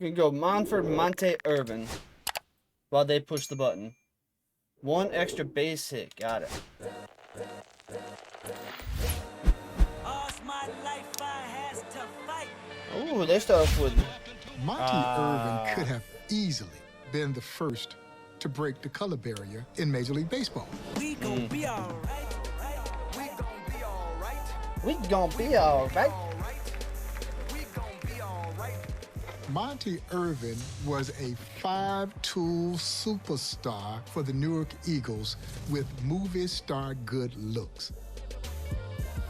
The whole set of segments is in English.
We can go Monford, Monte, Irvin while they push the button. One extra base hit. Got it. Ooh, they start off with... Monte Irvin could have easily been the first to break the color barrier in Major League Baseball. We gon' be all right. We gon' be all right. We gon' be all right. We gon' be all right. Monte Irvin was a five-tool superstar for the Newark Eagles with movie star good looks.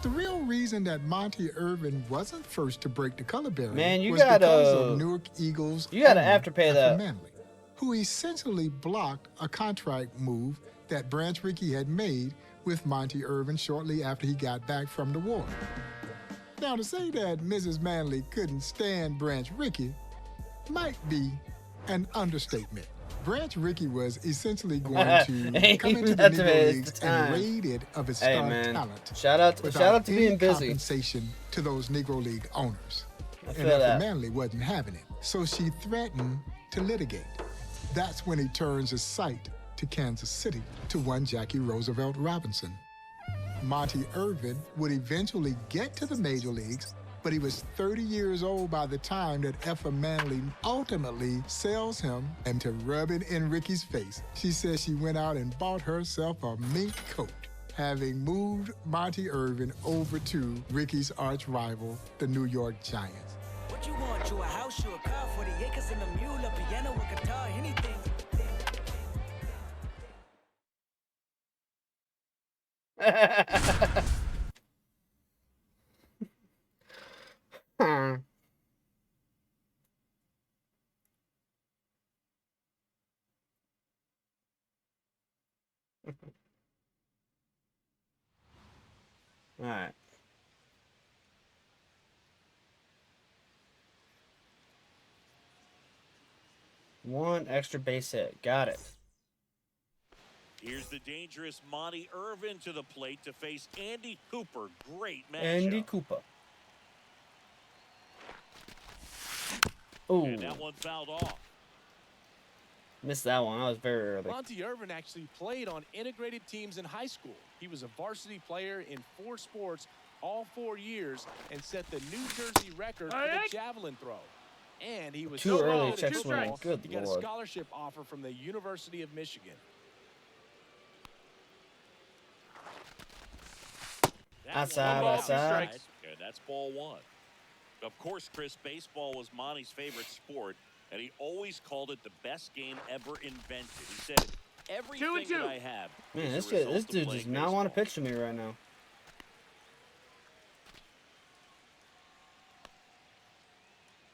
The real reason that Monte Irvin wasn't first to break the color barrier was because of Newark Eagles you gotta afterpay that. Manley, who essentially blocked a contract move that Branch Rickey had made with Monte Irvin shortly after he got back from the war. Now, to say that Mrs. Manley couldn't stand Branch Rickey might be an understatement. Branch Rickey was essentially going to come into the Negro Leagues and raided of his star talent. Shout out to being busy. Compensation to those Negro League owners. And Manley wasn't having it, so she threatened to litigate. That's when he turns his sight to Kansas City, to one Jackie Roosevelt Robinson. Monte Irvin would eventually get to the Major Leagues, but he was 30 years old by the time that Effa Manley ultimately sells him, and to rub it in Ricky's face, she says she went out and bought herself a mink coat, having moved Monte Irvin over to Ricky's arch rival, the New York Giants. What you want? You a house, you a car, 40 acres and a mule, a piano, a guitar, anything. All right. One extra base hit. Got it. Here's the dangerous Monte Irvin to the plate to face Andy Cooper. Great matchup. Andy Cooper. Oh. And that one fouled off. Missed that one. That was very early. Monte Irvin actually played on integrated teams in high school. He was a varsity player in 4 sports all 4 years and set the New Jersey record for the javelin throw. And he was too early check swing. Good he got Lord. a scholarship offer from the University of Michigan. Outside. Yeah, that's ball 1. Of course, Chris, baseball was Monte's favorite sport, and he always called it the best game ever invented. He said, everything that I have. Man, this dude does not want to pitch to me right now.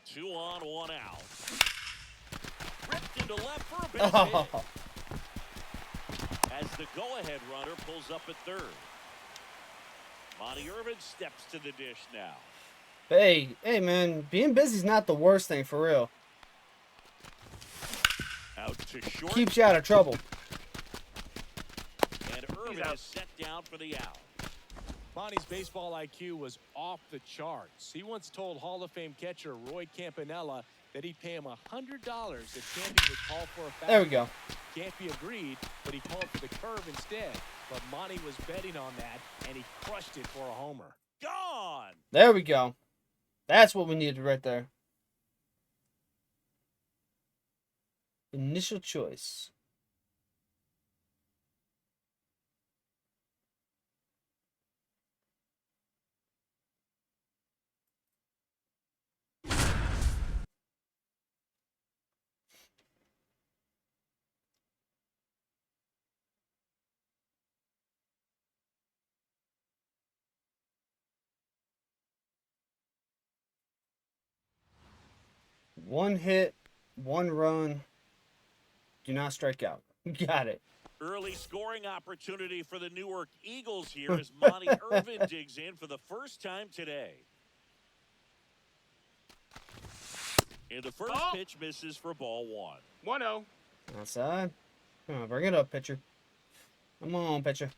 Two on, one out. Ripped into left for a base hit. As the go-ahead runner pulls up at third. Monte Irvin steps to the dish now. Hey, man, being busy's not the worst thing for real. Out to short. Keeps you out of trouble. And Irvin is set down for the out. Monte's baseball IQ was off the charts. He once told Hall of Fame catcher Roy Campanella that he'd pay him $100 if Campy would call for a foul. There we go. Campy agreed, but he called for the curve instead. But Monte was betting on that, and he crushed it for a homer. Gone! There we go. That's what we needed right there. Initial choice. One hit, one run. Do not strike out. Got it. Early scoring opportunity for the Newark Eagles here as Monte Irvin digs in for the first time today. And the first pitch misses for ball 1. 1-0. Outside. Come on, bring it up, pitcher. Come on, pitcher.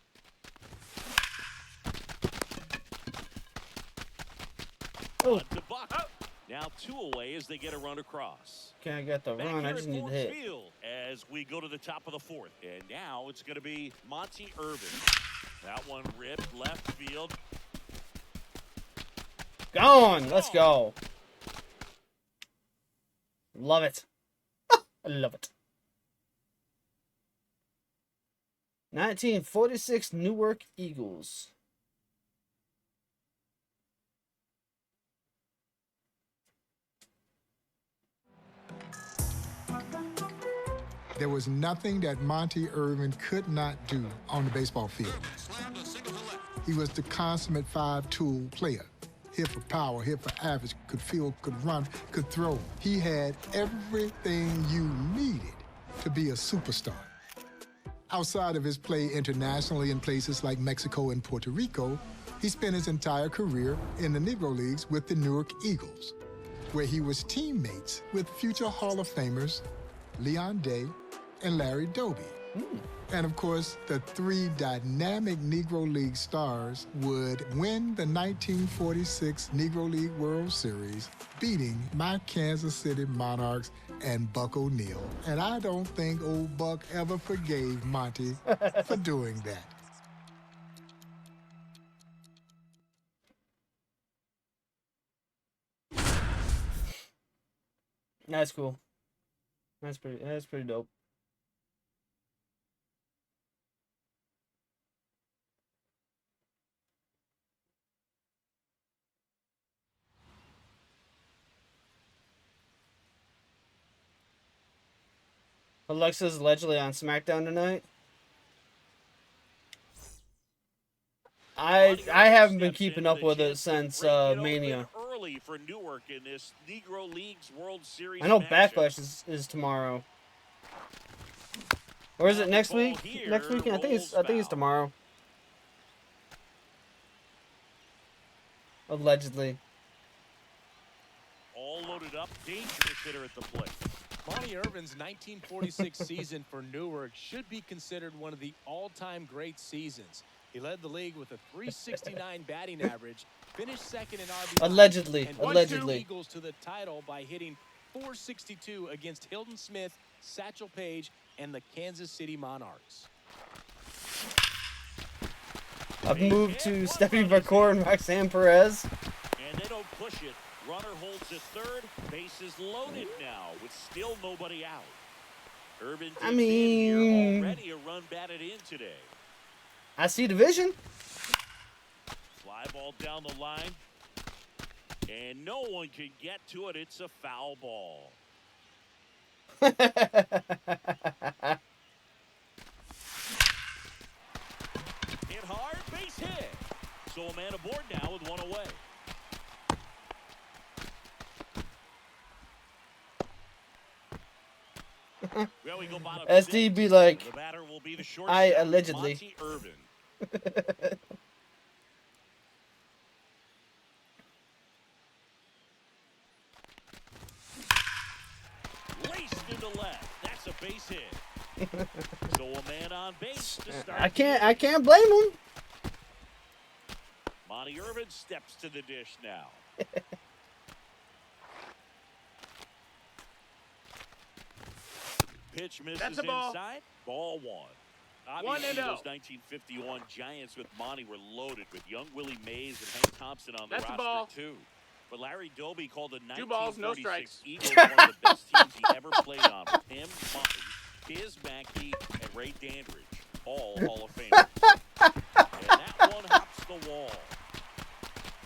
Oh. To Buck. Now 2 away as they get a run across. Can't get the Back run. I here just at need to Ford hit. Field as we go to the top of the 4th. And now it's going to be Monte Irvin. That one ripped left field. Gone. Let's go. Love it. I love it. 1946 Newark Eagles. There was nothing that Monte Irvin could not do on the baseball field. He was the consummate 5-tool player. Hit for power, hit for average, could field, could run, could throw. He had everything you needed to be a superstar. Outside of his play internationally in places like Mexico and Puerto Rico, he spent his entire career in the Negro Leagues with the Newark Eagles, where he was teammates with future Hall of Famers Leon Day and Larry Doby. And of course, the 3 dynamic Negro League stars would win the 1946 Negro League World Series, beating my Kansas City Monarchs and Buck O'Neil. And I don't think old Buck ever forgave Monte for doing that. That's cool. That's pretty dope. Alexa's allegedly on SmackDown tonight. I haven't been keeping up with it since Mania. Early for Newark in this Negro Leagues World Series. I know matchup. Backlash is tomorrow. Or is it next week? Next weekend? I think it's tomorrow. Allegedly. All loaded up, dangerous hitter at the plate. Monte Irvin's 1946 season for Newark should be considered one of the all-time great seasons. He led the league with a .369 batting average, finished second in RBI, Allegedly. and won Allegedly. the Eagles to the title by hitting .462 against Hilton Smith, Satchel Paige, and the Kansas City Monarchs. I've moved to Stephanie Vercor and Roxanne Perez. And they don't push it. Runner holds at third. Bases loaded now with still nobody out. Irvin digs in here, already a run batted in today. I see division. Fly ball down the line. And no one can get to it. It's a foul ball. Hit hard, base hit. So a man aboard now with one away. Well, we go bottom SD six. be like, The batter will be the I shortstop, allegedly. Monte Irvin. Raced into left. That's a base hit. So a man on base to start. I can't blame him. Monte Irvin steps to the dish now. Pitch misses inside. Ball one. Obviously, those 1951 Giants with Monte were loaded with young Willie Mays and Hank Thompson on the roster too. But Larry Doby called the 1946 Eagles one of the best teams he ever played on with him, Monte, Biz Mackey, and Ray Dandridge, all Hall of Famers. And that one hops the wall.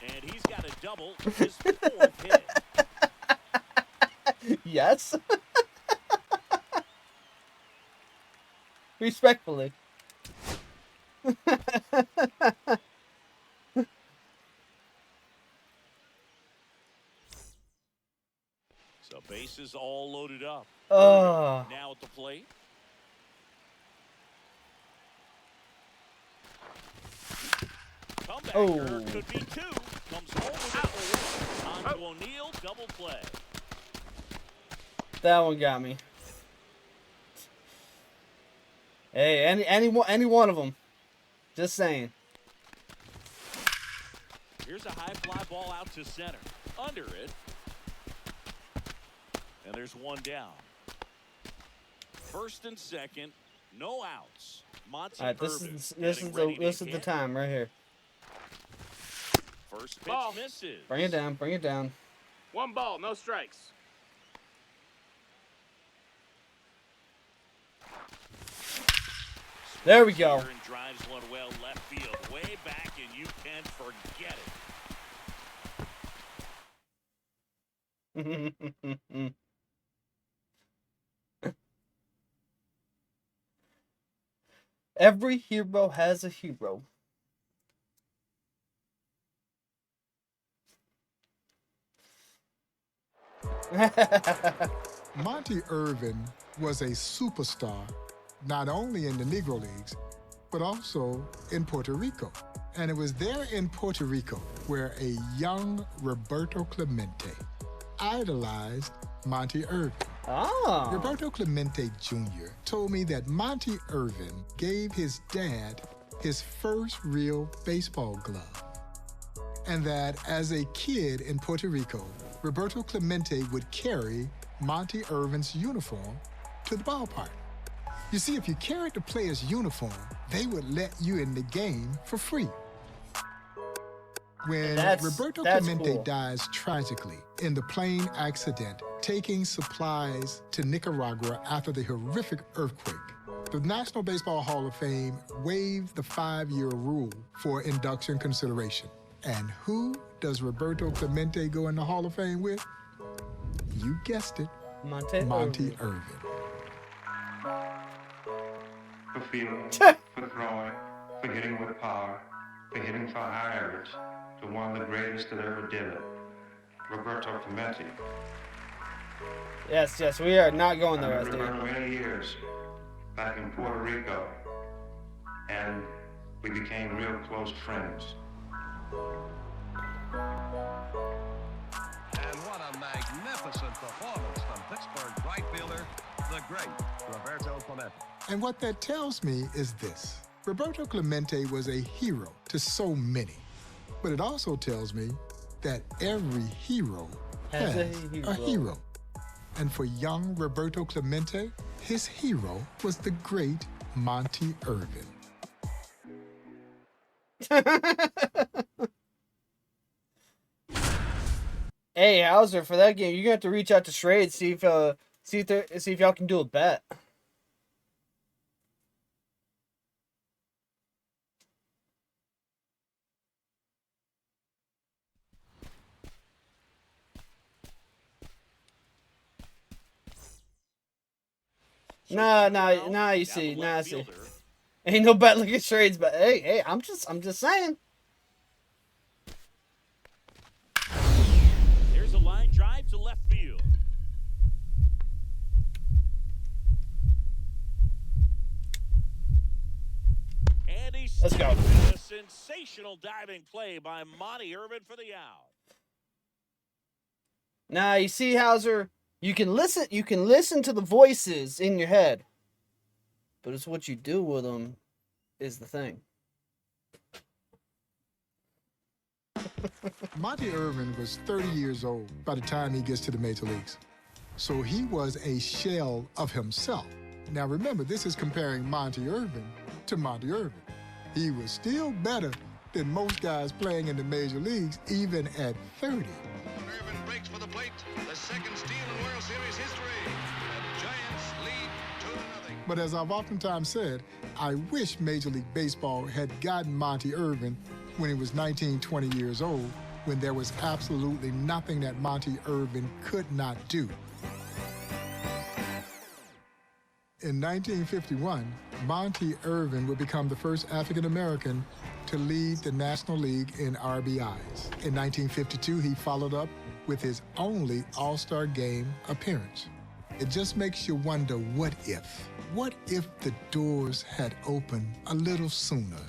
And he's got a double, his 4th hit. Yes. Respectfully. So bases all loaded up. Oh. Now at the plate. Comebacker could be 2. Comes home with it for 1. On to O'Neil, double play. That one got me. Hey, any one of them. Just saying. Here's a high fly ball out to center. Under it. And there's one down. First and second, no outs. Monte All right, Irvin this is the time right here. First pitch Ball. misses. Bring it down. Bring it down. 1 ball, no strikes. There we go. And drives one well left field, way back, and you can forget it. Every hero has a hero. Monte Irvin was a superstar, not only in the Negro Leagues, but also in Puerto Rico. And it was there in Puerto Rico where a young Roberto Clemente idolized Monte Irvin. Ah. Roberto Clemente Jr. told me that Monte Irvin gave his dad his first real baseball glove. And that as a kid in Puerto Rico, Roberto Clemente would carry Monte Irvin's uniform to the ballpark. You see, if you carried the player's uniform, they would let you in the game for free. When Roberto Clemente cool. dies tragically in the plane accident taking supplies to Nicaragua after the horrific earthquake, the National Baseball Hall of Fame waived the 5-year rule for induction consideration. And who does Roberto Clemente go in the Hall of Fame with? You guessed it, Monte Irvin. For fielding, for throwing, for hitting with power, for hitting for high average, to one of the greatest that ever did it, Roberto Clemente. Yes, we are not going there, I remember for many years back in Puerto Rico, and we became real close friends. And what a magnificent performance from Pittsburgh right fielder, the great Roberto Clemente. And what that tells me is this. Roberto Clemente was a hero to so many. But it also tells me that every hero has a hero. And for young Roberto Clemente, his hero was the great Monte Irvin. Hey, Hauser, for that game, you're gonna have to reach out to Shrade, see if y'all can do a bet. Nah, you see. Ain't no bet looking Shrades, but hey, I'm just saying. There's a line drive to left field. And Let's go. A sensational diving play by Monte Irvin for the out. Nah, you see, Hauser, you can listen to the voices in your head, but it's what you do with them is the thing. Monte Irvin was 30 years old by the time he gets to the major leagues. So he was a shell of himself. Now remember, this is comparing Monte Irvin to Monte Irvin. He was still better than most guys playing in the major leagues, even at 30. Irvin breaks for the plate, the second steal in World Series history. The Giants lead 2-0. But as I've oftentimes said, I wish Major League Baseball had gotten Monte Irvin when he was 19, 20 years old, when there was absolutely nothing that Monte Irvin could not do. In 1951, Monte Irvin would become the first African-American to lead the National League in RBIs. In 1952, he followed up with his only All-Star Game appearance. It just makes you wonder, what if? What if the doors had opened a little sooner,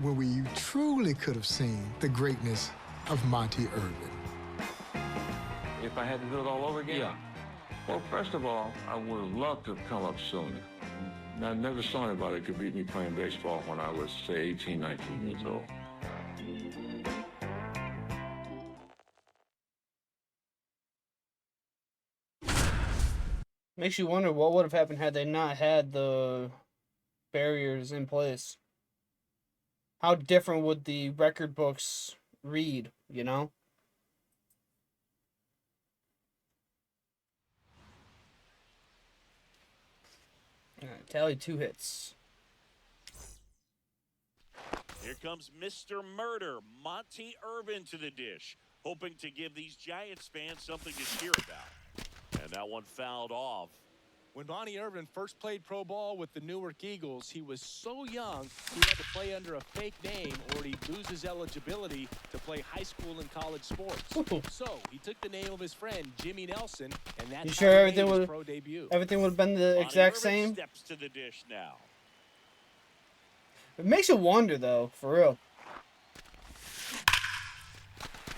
where we truly could have seen the greatness of Monte Irvin? If I had to do it all over again? Yeah. Well, first of all, I would have loved to have come up sooner. I never saw anybody that could beat me playing baseball when I was, say, 18, 19 years old. Makes you wonder what would have happened had they not had the barriers in place. How different would the record books read, you know? All right, tally 2 hits. Here comes Mr. Murder, Monte Irvin to the dish, hoping to give these Giants fans something to cheer about. And that one fouled off. When Monte Irvin first played pro ball with the Newark Eagles, he was so young he had to play under a fake name or he'd lose his eligibility to play high school and college sports. So he took the name of his friend Jimmy Nelson, and that's you sure how he everything made his would pro debut. everything would have been the exact same? Steps to the dish now. It makes you wonder, though, for real.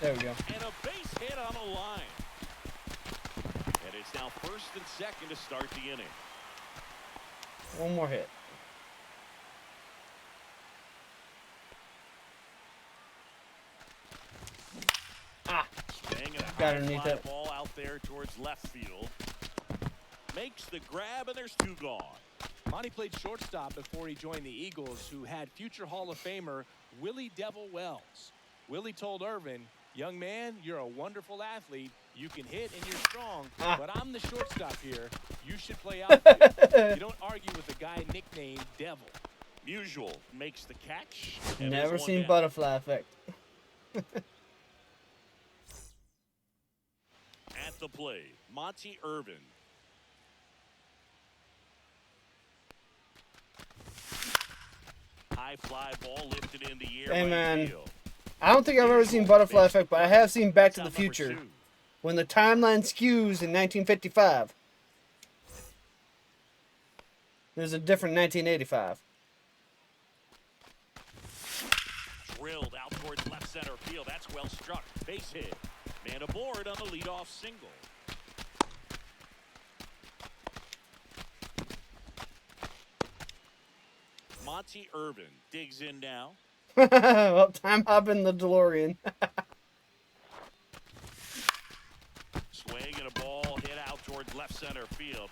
There we go. And a base hit on the line. And it's now first and second to start the inning. One more hit. Ah! Swing and a Got high underneath fly that. ball out there towards left field. Makes the grab, and there's 2 gone. Monte played shortstop before he joined the Eagles, who had future Hall of Famer Willie Devil Wells. Willie told Irvin, "Young man, you're a wonderful athlete. You can hit and you're strong, but I'm the shortstop here. You should play outfield." You don't argue with a guy nicknamed Devil. Musial makes the catch. and Never there's one seen down. butterfly effect. At the plate, Monte Irvin. High fly ball lifted in the air. Hey, right man. field. I don't think I've ever seen butterfly effect, but I have seen Back to the That's out number Future. 2. When the timeline skews in 1955. There's a different 1985. Drilled out towards left center field. That's well struck. Base hit. Man aboard on the leadoff single. Monte Irvin digs in now. Well, time hopping the DeLorean. Swing and a ball hit out towards left center field.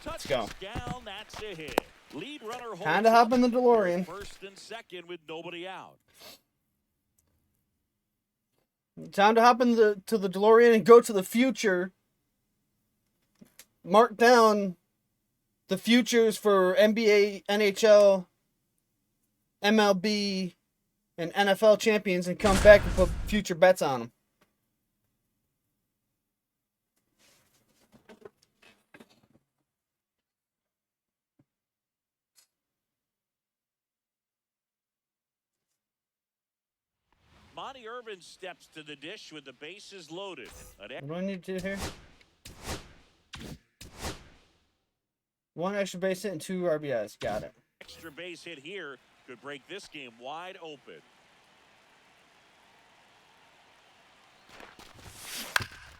Touches go. down. That's a hit. Lead runner holds Time to hop in the DeLorean. First and second with nobody out. Time to hop in the DeLorean and go to the future. Mark down the futures for NBA, NHL, MLB, and NFL champions and come back and put future bets on them. Monte Irvin steps to the dish with the bases loaded. What do I need to do here? 1 extra base hit and 2 RBIs. Got it. Extra base hit here could break this game wide open.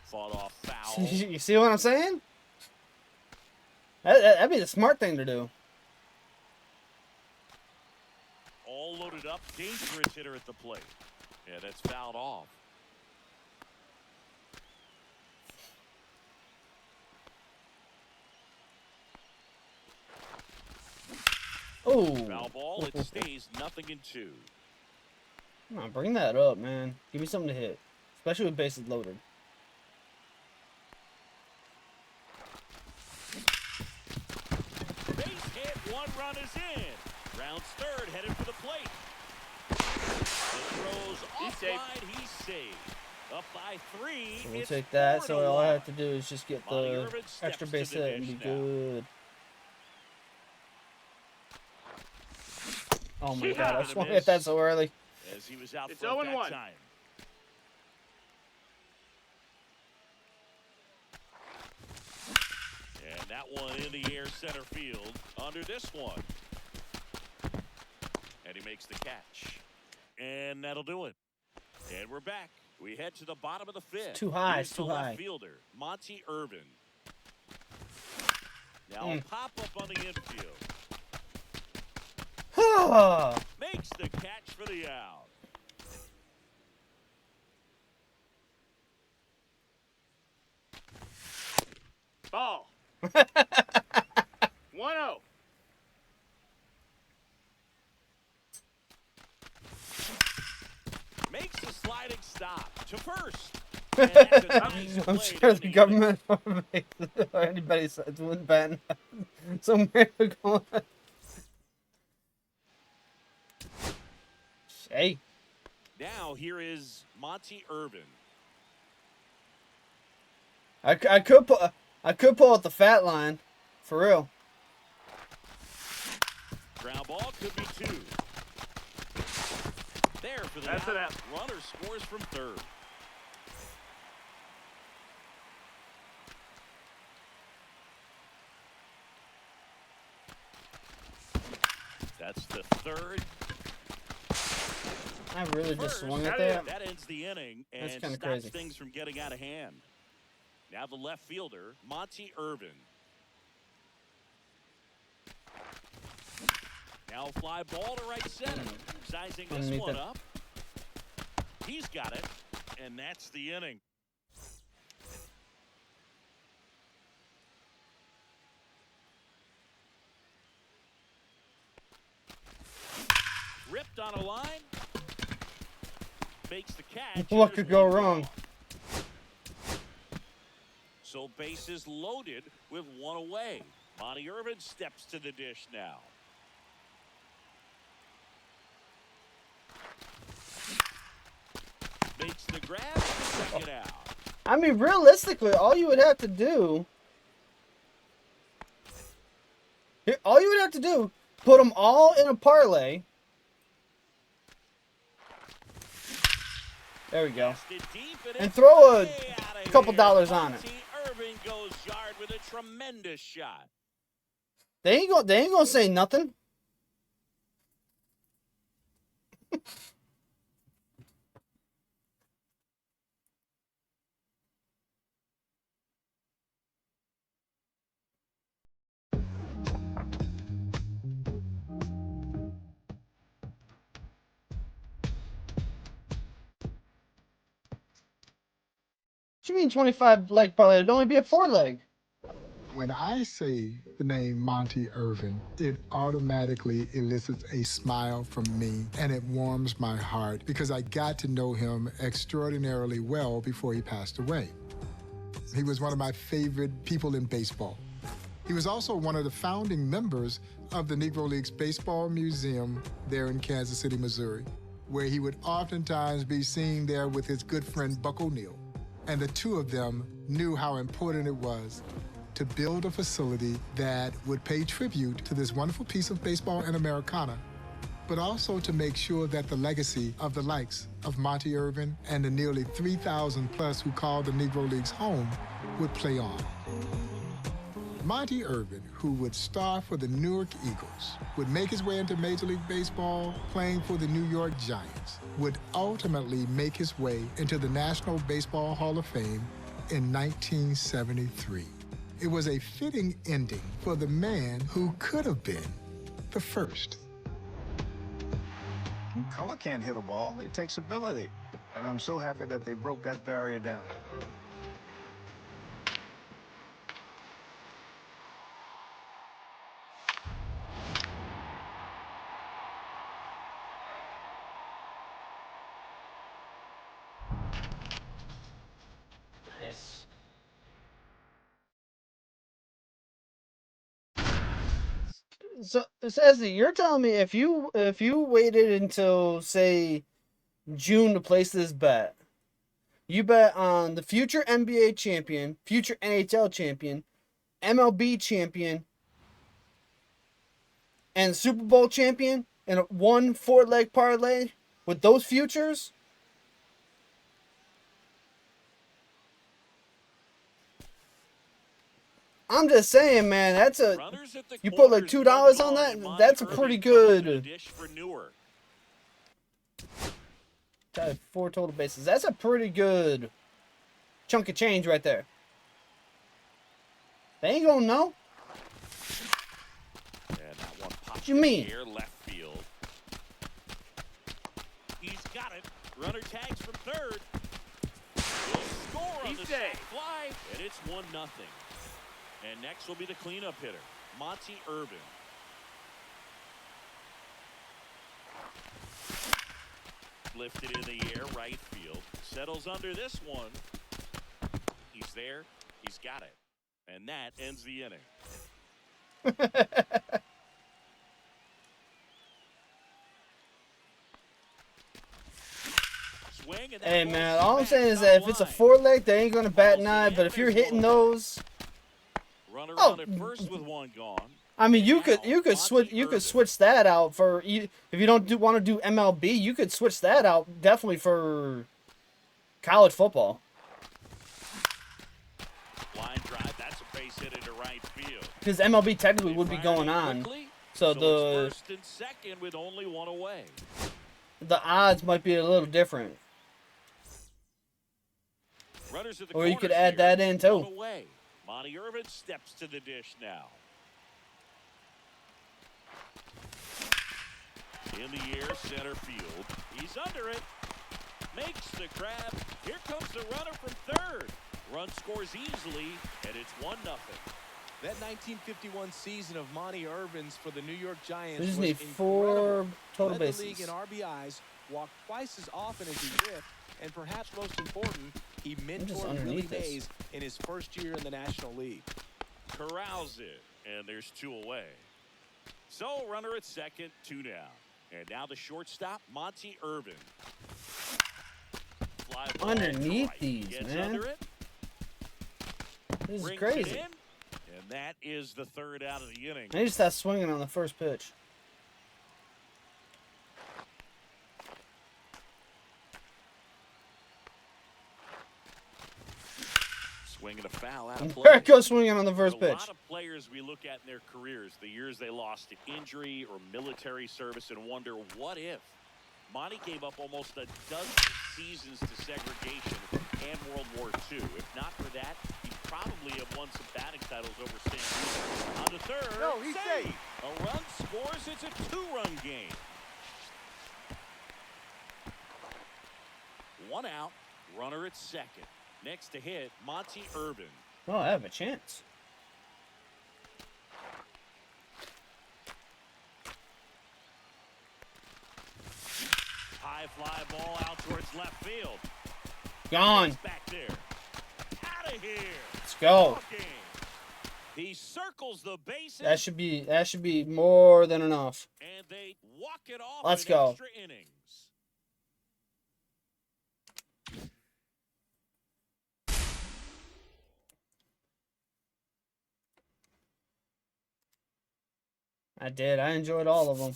Fought off foul. You see what I'm saying? That'd be the smart thing to do. All loaded up. Dangerous hitter at the plate. Yeah, that's fouled off. Oh. Foul ball. It stays 0-2. Come on, bring that up, man. Give me something to hit. Especially with bases loaded. Base hit. 1 run is in. Rounds third. Headed for the plate. The throws offside. He's saved. Up by 3. So we'll It's take that. 4-1. So all I have to do is just get Monte the Irvin extra steps base to the hit and be dish now. good. Oh my Yeah, god, I the swung miss. at that so early. As he was out It's front 0-1. that time. And that one in the air center field under this one. And he makes the catch. And that'll do it. And we're back. We head to the bottom of the 5th. It's too high, Here's it's too the left high. fielder, Monte Irvin. Now a pop up on the infield. Makes the catch for the out. Ball. 1-0. Makes a sliding stop to first. And that's a nice I'm play sure to the the government or anybody says wouldn't ban somewhere going. Hey. Now here is Monte Irvin. I could pull out the fat line, for real. Ground ball could be 2. There for the That's it out. Runner scores from third. That's the third. I really just First, swung at that. That ends the inning and That's kinda stops crazy. things from getting out of hand. Now the left fielder, Monte Irvin. Now fly ball to right center. Sizing this Underneath one it. up. He's got it, and that's the inning. Ripped on a line. Makes the catch. What There's could go one wrong? gone. So bases loaded with one away. Monte Irvin steps to the dish now. Makes the grab to second out. I mean, realistically, all you would have to do, put them all in a parlay. There we go. Casted deep And it's throw a way outta couple here. dollars on it. Monte Irvin goes yard with a tremendous shot. They ain't gonna say nothing. What you mean 25 leg parlay? It'd only be a 4-leg. When I say the name Monte Irvin, it automatically elicits a smile from me, and it warms my heart because I got to know him extraordinarily well before he passed away. He was one of my favorite people in baseball. He was also one of the founding members of the Negro Leagues Baseball Museum there in Kansas City, Missouri, where he would oftentimes be seen there with his good friend Buck O'Neill. And the two of them knew how important it was to build a facility that would pay tribute to this wonderful piece of baseball and Americana, but also to make sure that the legacy of the likes of Monte Irvin and the nearly 3,000 plus who called the Negro Leagues home would play on. Monte Irvin, who would star for the Newark Eagles, would make his way into Major League Baseball playing for the New York Giants, would ultimately make his way into the National Baseball Hall of Fame in 1973. It was a fitting ending for the man who could have been the first. Color can't hit a ball. It takes ability. And I'm so happy that they broke that barrier down. So, Sassy, you're telling me if you waited until, say, June to place this bet, you bet on the future NBA champion, future NHL champion, MLB champion, and Super Bowl champion in a 4-leg parlay with those futures? I'm just saying, man, that's a, you put like $2 on that, that's a pretty good, 4 total bases. That's a pretty good chunk of change right there. They ain't gonna know. And that one pops What you mean? Here, left field. He's got it. Runner tags from third. He'll score on the fly, and it's 1-0. And next will be the cleanup hitter, Monte Irvin. Lifted in the air, right field. Settles under this one. He's there. He's got it. And that ends the inning. Hey, man, all I'm saying is that if it's a 4-leg, they ain't going to bat an eye. But if you're hitting those... Oh, first with one gone. I mean, you could switch that out for... If you don't want to do MLB, you could switch that out definitely for college football. Line drive, that's a base hit into right field. Because MLB technically would be going on. So the first and second with only one away. The odds might be a little different. Or you could add that in too. Monte Irvin steps to the dish now. In the air, center field. He's under it. Makes the grab. Here comes the runner from third. Run scores easily, and it's 1-0. That 1951 season of Monte Irvin's for the New York Giants we just was need 4 total Led bases. the league in RBIs, walked twice as often as he whiffed, and perhaps most important, he mentored Willie Mays in his first year in the National League. Corrals it, and there's 2 away. So runner at second, 2 down. And now the shortstop, Monte Irvin. Fly ball Underneath right. these, Gets man. Under it. This is Brings crazy. it in, and that is the 3rd out of the inning. They just stopped swinging on the first pitch. Swinging a foul out of play. There it goes swinging on the first There's pitch. a lot of players we look at in their careers, the years they lost to injury or military service, and wonder, what if? Monte gave up almost a dozen seasons to segregation and World War II. If not for that, he probably have won some batting titles over St. Louis. On the third, No, he's save. safe. A run scores. It's a 2-run game. 1 out. Runner at second. Next to hit, Monte Irvin. Oh, I have a chance. High fly ball out towards left field. Gone. Back there. Out of here. Let's go. Walking. He circles the bases. That should be more than enough. And they walk it off. Let's in go. Extra innings. I did. I enjoyed all of them.